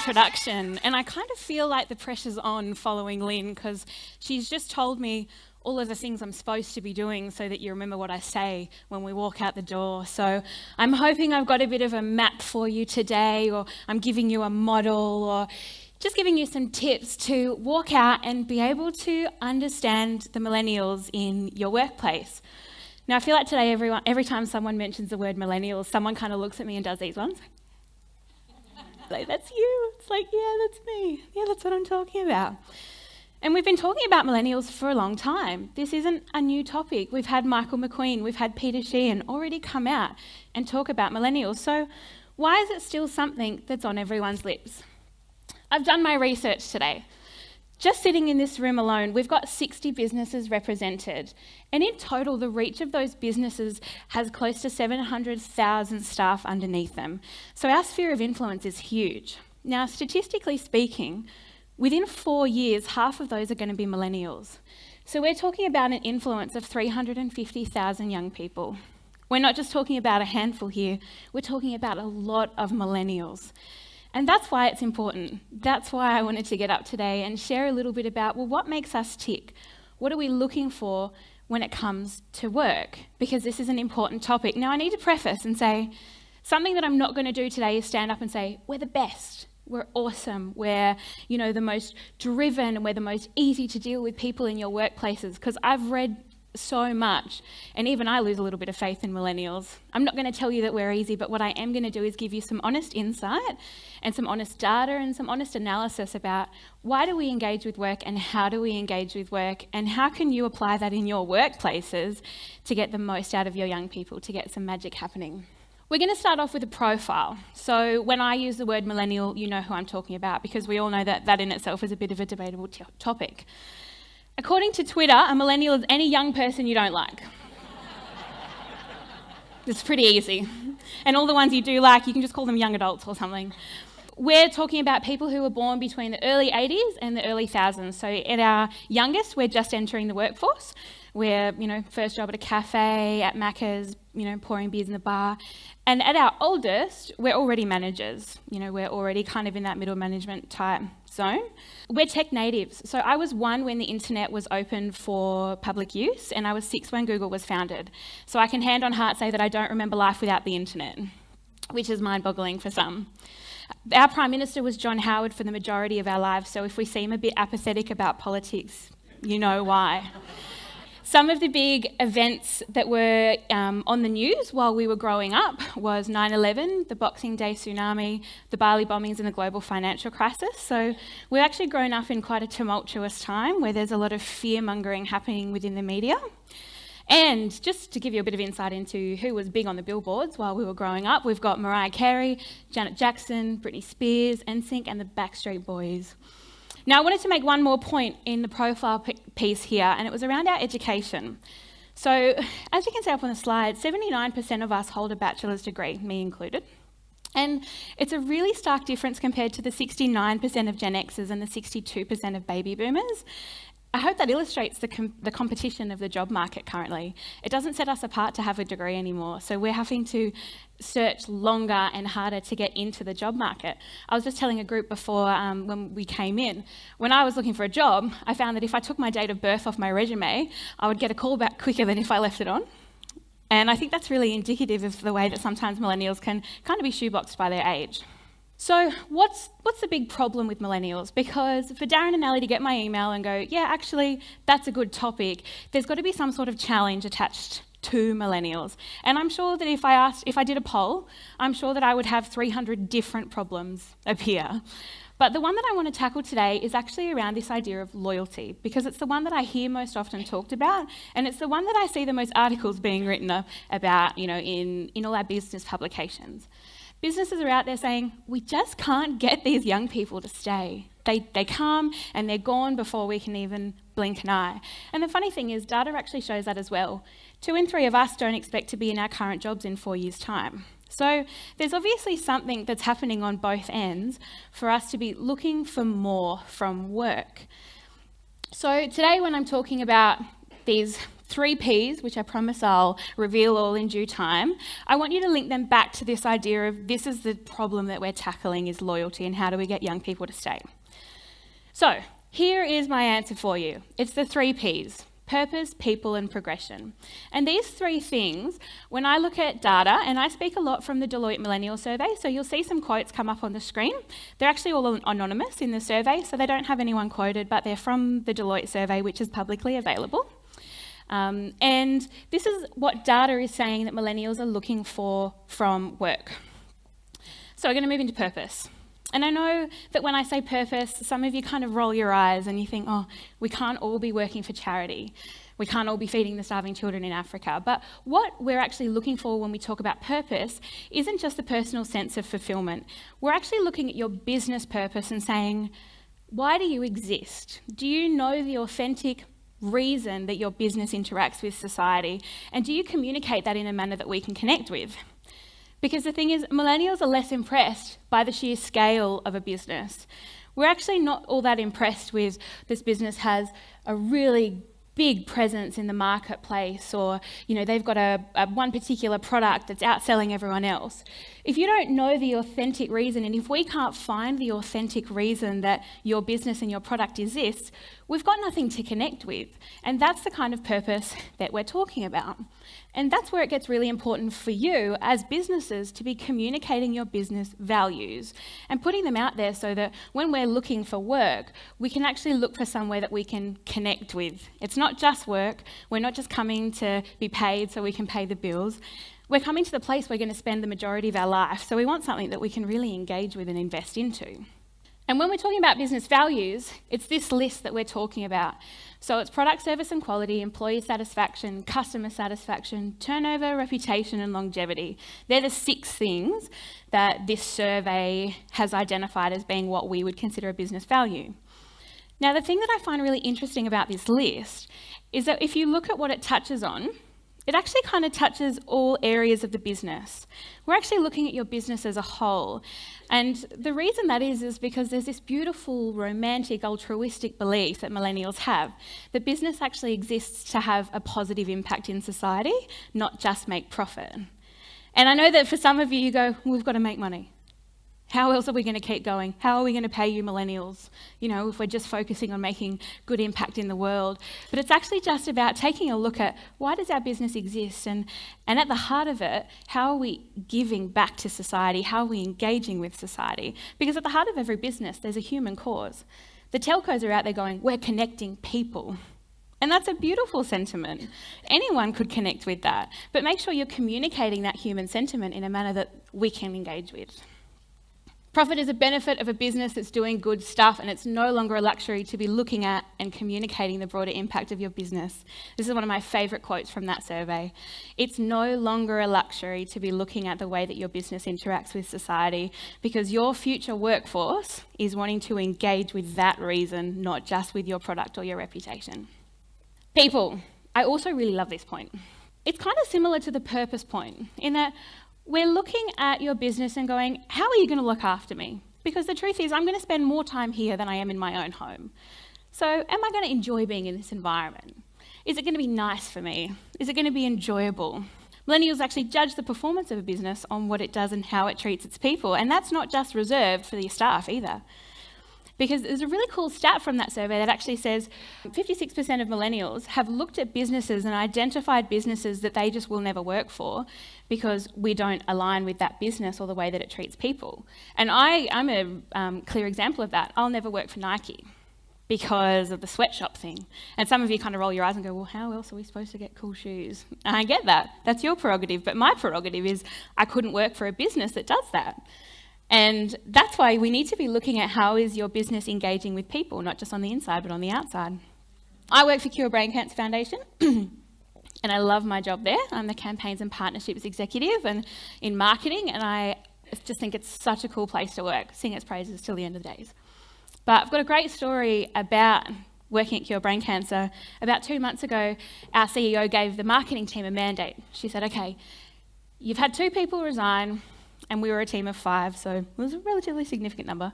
introduction, and I kind of feel like the pressure's on following Lynn because she's just told me all of the things I'm supposed to be doing so that you remember what I say when we walk out the door. So I'm hoping I've got a bit of a map for you today, or I'm giving you a model, or just giving you some tips to walk out and be able to understand the millennials in your workplace. Now, I feel like today, every time someone mentions the word millennials, someone kind of looks at me and does these ones. Like, that's you. It's like, yeah, that's me. Yeah, that's what I'm talking about. And we've been talking about millennials for a long time. This isn't a new topic. We've had Michael McQueen, we've had Peter Sheehan already come out and talk about millennials. So why is it still something that's on everyone's lips? I've done my research today. Just sitting in this room alone, we've got 60 businesses represented. And in total, the reach of those businesses has close to 700,000 staff underneath them. So our sphere of influence is huge. Now, statistically speaking, within 4 years, half of those are going to be millennials. So we're talking about an influence of 350,000 young people. We're not just talking about a handful here, we're talking about a lot of millennials. And that's why it's important. That's why I wanted to get up today and share a little bit about, well, what makes us tick? What are we looking for when it comes to work? Because this is an important topic. Now, I need to preface and say, something that I'm not going to do today is stand up and say, we're the best. We're awesome, we're, the most driven, and we're the most easy to deal with people in your workplaces, because I've read so much, and even I lose a little bit of faith in millennials. I'm not going to tell you that we're easy, but what I am going to do is give you some honest insight and some honest data and some honest analysis about why do we engage with work and how do we engage with work, and how can you apply that in your workplaces to get the most out of your young people, to get some magic happening. We're going to start off with a profile. So when I use the word millennial, you know who I'm talking about, because we all know that that in itself is a bit of a debatable topic. According to Twitter, a millennial is any young person you don't like. It's pretty easy. And all the ones you do like, you can just call them young adults or something. We're talking about people who were born between the early 80s and the early thousands. So at our youngest, we're just entering the workforce. We're, first job at a cafe, at Macca's, pouring beers in the bar. And at our oldest, we're already managers. We're already kind of in that middle management type zone. We're tech natives. So I was 1 when the internet was open for public use, and I was 6 when Google was founded. So I can hand on heart say that I don't remember life without the internet, which is mind-boggling for some. Our Prime Minister was John Howard for the majority of our lives, so if we seem a bit apathetic about politics, you know why. Some of the big events that were on the news while we were growing up was 9/11, the Boxing Day tsunami, the Bali bombings and the global financial crisis. So we've actually grown up in quite a tumultuous time where there's a lot of fear-mongering happening within the media. And just to give you a bit of insight into who was big on the billboards while we were growing up, we've got Mariah Carey, Janet Jackson, Britney Spears, NSYNC and the Backstreet Boys. Now, I wanted to make one more point in the profile piece here, and it was around our education. So, as you can see up on the slide, 79% of us hold a bachelor's degree, me included. And it's a really stark difference compared to the 69% of Gen Xers and the 62% of baby boomers. I hope that illustrates the competition of the job market currently. It doesn't set us apart to have a degree anymore, so we're having to search longer and harder to get into the job market. I was just telling a group before when we came in, when I was looking for a job, I found that if I took my date of birth off my resume, I would get a call back quicker than if I left it on. And I think that's really indicative of the way that sometimes millennials can kind of be shoeboxed by their age. So what's the big problem with millennials? Because for Darren and Ali to get my email and go, yeah, actually, that's a good topic, there's got to be some sort of challenge attached to millennials. And I'm sure that if I did a poll, I'm sure that I would have 300 different problems appear. But the one that I want to tackle today is actually around this idea of loyalty, because it's the one that I hear most often talked about, and it's the one that I see the most articles being written about, in all our business publications. Businesses are out there saying, we just can't get these young people to stay. They come and they're gone before we can even blink an eye. And the funny thing is, data actually shows that as well. 2 in 3 of us don't expect to be in our current jobs in 4 years' time. So there's obviously something that's happening on both ends for us to be looking for more from work. So today when I'm talking about these 3 Ps, which I promise I'll reveal all in due time, I want you to link them back to this idea of this is the problem that we're tackling is loyalty, and how do we get young people to stay? So here is my answer for you. It's the 3 Ps: purpose, people, and progression. And these 3 things, when I look at data, and I speak a lot from the Deloitte Millennial Survey, so you'll see some quotes come up on the screen. They're actually all anonymous in the survey, so they don't have anyone quoted, but they're from the Deloitte survey, which is publicly available. And this is what data is saying that millennials are looking for from work. So we're going to move into purpose. And I know that when I say purpose, some of you kind of roll your eyes and you think, oh, we can't all be working for charity. We can't all be feeding the starving children in Africa. But what we're actually looking for when we talk about purpose isn't just the personal sense of fulfillment. We're actually looking at your business purpose and saying, why do you exist? Do you know the authentic reason that your business interacts with society? And do you communicate that in a manner that we can connect with? Because the thing is, millennials are less impressed by the sheer scale of a business. We're actually not all that impressed with this business has a really big presence in the marketplace, or they've got a one particular product that's outselling everyone else. If you don't know the authentic reason, and if we can't find the authentic reason that your business and your product exists, we've got nothing to connect with. And that's the kind of purpose that we're talking about. And that's where it gets really important for you as businesses to be communicating your business values and putting them out there so that when we're looking for work, we can actually look for somewhere that we can connect with. It's not just work. We're not just coming to be paid so we can pay the bills. We're coming to the place we're going to spend the majority of our life. So we want something that we can really engage with and invest into. And when we're talking about business values, it's this list that we're talking about. So it's product, service and quality, employee satisfaction, customer satisfaction, turnover, reputation and longevity. They're the 6 things that this survey has identified as being what we would consider a business value. Now, the thing that I find really interesting about this list is that if you look at what it touches on, it actually kind of touches all areas of the business. We're actually looking at your business as a whole. And the reason that is because there's this beautiful, romantic, altruistic belief that millennials have that business actually exists to have a positive impact in society, not just make profit. And I know that for some of you, you go, we've got to make money. How else are we going to keep going? How are we going to pay you millennials, if we're just focusing on making good impact in the world? But it's actually just about taking a look at why does our business exist? And at the heart of it, how are we giving back to society? How are we engaging with society? Because at the heart of every business, there's a human cause. The telcos are out there going, we're connecting people. And that's a beautiful sentiment. Anyone could connect with that. But make sure you're communicating that human sentiment in a manner that we can engage with. Profit is a benefit of a business that's doing good stuff, and it's no longer a luxury to be looking at and communicating the broader impact of your business. This is one of my favourite quotes from that survey. It's no longer a luxury to be looking at the way that your business interacts with society, because your future workforce is wanting to engage with that reason, not just with your product or your reputation. People. I also really love this point. It's kind of similar to the purpose point in that we're looking at your business and going, how are you going to look after me? Because the truth is, I'm going to spend more time here than I am in my own home. So am I going to enjoy being in this environment? Is it going to be nice for me? Is it going to be enjoyable? Millennials actually judge the performance of a business on what it does and how it treats its people. And that's not just reserved for the staff either. Because there's a really cool stat from that survey that actually says 56% of millennials have looked at businesses and identified businesses that they just will never work for because we don't align with that business or the way that it treats people. And I'm a clear example of that. I'll never work for Nike because of the sweatshop thing. And some of you kind of roll your eyes and go, well, how else are we supposed to get cool shoes? And I get that. That's your prerogative. But my prerogative is I couldn't work for a business that does that. And that's why we need to be looking at how is your business engaging with people, not just on the inside, but on the outside. I work for Cure Brain Cancer Foundation, and I love my job there. I'm the campaigns and partnerships executive and in marketing, and I just think it's such a cool place to work, sing its praises till the end of the days. But I've got a great story about working at Cure Brain Cancer. About 2 months ago, our CEO gave the marketing team a mandate. She said, okay, you've had 2 people resign, and we were a team of 5, so it was a relatively significant number.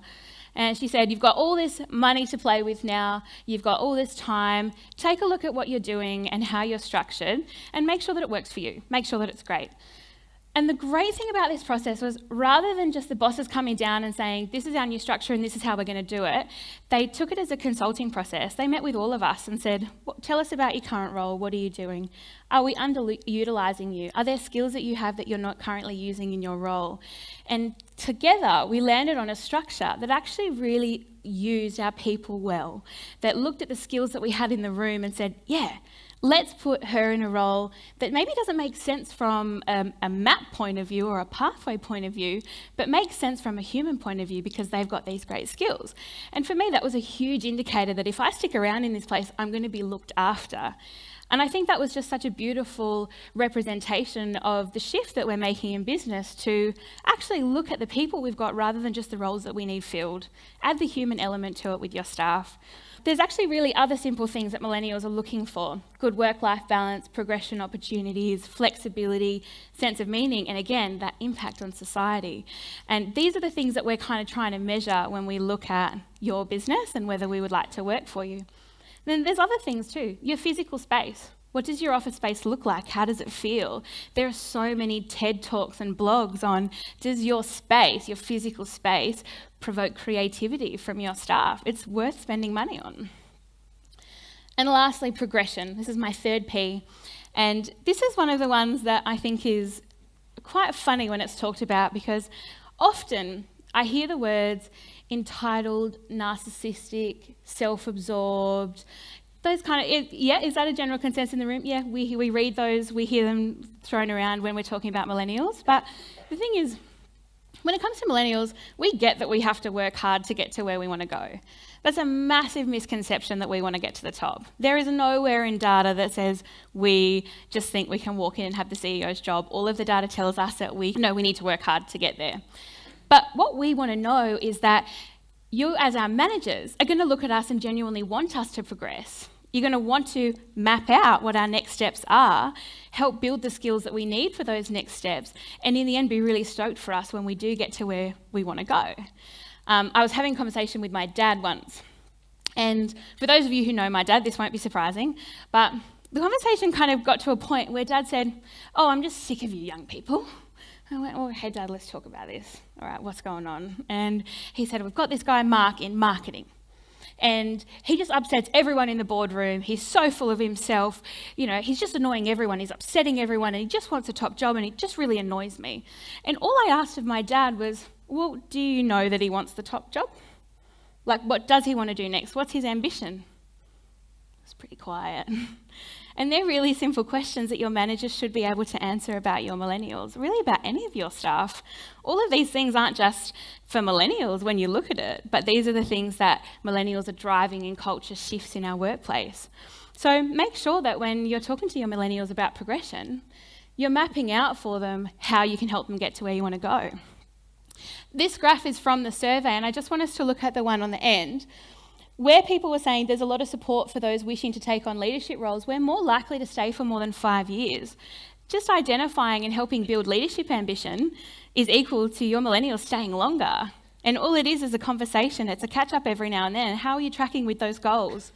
And she said, you've got all this money to play with now, you've got all this time, take a look at what you're doing and how you're structured and make sure that it works for you, make sure that it's great. And the great thing about this process was, rather than just the bosses coming down and saying, this is our new structure and this is how we're going to do it, they took it as a consulting process. They met with all of us and said, tell us about your current role. What are you doing? Are we underutilising you? Are there skills that you have that you're not currently using in your role? And together, we landed on a structure that actually really used our people well, that looked at the skills that we had in the room and said, yeah, let's put her in a role that maybe doesn't make sense from a map point of view or a pathway point of view, but makes sense from a human point of view because they've got these great skills. And for me, that was a huge indicator that if I stick around in this place, I'm going to be looked after. And I think that was just such a beautiful representation of the shift that we're making in business to actually look at the people we've got rather than just the roles that we need filled. Add the human element to it with your staff. There's actually really other simple things that millennials are looking for. Good work-life balance, progression opportunities, flexibility, sense of meaning, and again, that impact on society. And these are the things that we're kind of trying to measure when we look at your business and whether we would like to work for you. Then there's other things too. Your physical space. What does your office space look like? How does it feel? There are so many TED Talks and blogs on, does your space, your physical space, provoke creativity from your staff? It's worth spending money on. And lastly, progression. This is my third P. And this is one of the ones that I think is quite funny when it's talked about, because often I hear the words entitled, narcissistic, self-absorbed, those kind of, is that a general consensus in the room? Yeah, we read those, we hear them thrown around when we're talking about millennials. But the thing is, when it comes to millennials, we get that we have to work hard to get to where we want to go. That's a massive misconception that we want to get to the top. There is nowhere in data that says we just think we can walk in and have the CEO's job. All of the data tells us that we know we need to work hard to get there. But what we want to know is that you, as our managers, are going to look at us and genuinely want us to progress. You're going to want to map out what our next steps are, help build the skills that we need for those next steps, and in the end be really stoked for us when we do get to where we want to go. I was having a conversation with my dad once, and for those of you who know my dad, this won't be surprising, but the conversation kind of got to a point where Dad said, "Oh, I'm just sick of you young people." I went, "Oh, hey Dad, let's talk about this. All right, what's going on?" And he said, "We've got this guy Mark in marketing. And he just upsets everyone in the boardroom. He's so full of himself. You know, he's just annoying everyone. He's upsetting everyone and he just wants a top job and it just really annoys me." And all I asked of my dad was, "Well, do you know that he wants the top job? Like, what does he want to do next? What's his ambition?" It was pretty quiet. And they're really simple questions that your managers should be able to answer about your millennials, really about any of your staff. All of these things aren't just for millennials when you look at it, but these are the things that millennials are driving in culture shifts in our workplace. So make sure that when you're talking to your millennials about progression, you're mapping out for them how you can help them get to where you want to go. This graph is from the survey, and I just want us to look at the one on the end, where people were saying there's a lot of support for those wishing to take on leadership roles. We're more likely to stay for more than 5 years. Just identifying and helping build leadership ambition is equal to your millennials staying longer. And all it is a conversation. It's a catch up every now and then. How are you tracking with those goals?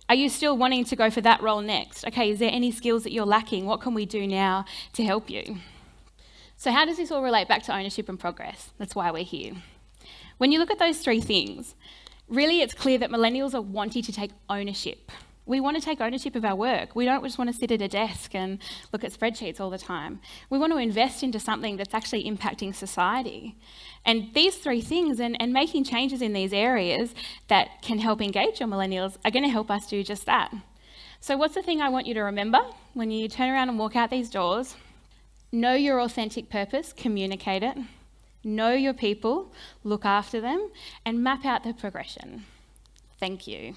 Are you still wanting to go for that role next? Okay, is there any skills that you're lacking? What can we do now to help you? So how does this all relate back to ownership and progress? That's why we're here. When you look at those three things, really, it's clear that millennials are wanting to take ownership. We want to take ownership of our work. We don't just want to sit at a desk and look at spreadsheets all the time. We want to invest into something that's actually impacting society. And these three things and making changes in these areas that can help engage your millennials are going to help us do just that. So what's the thing I want you to remember when you turn around and walk out these doors? Know your authentic purpose, communicate it. Know your people, look after them, and map out the progression. Thank you.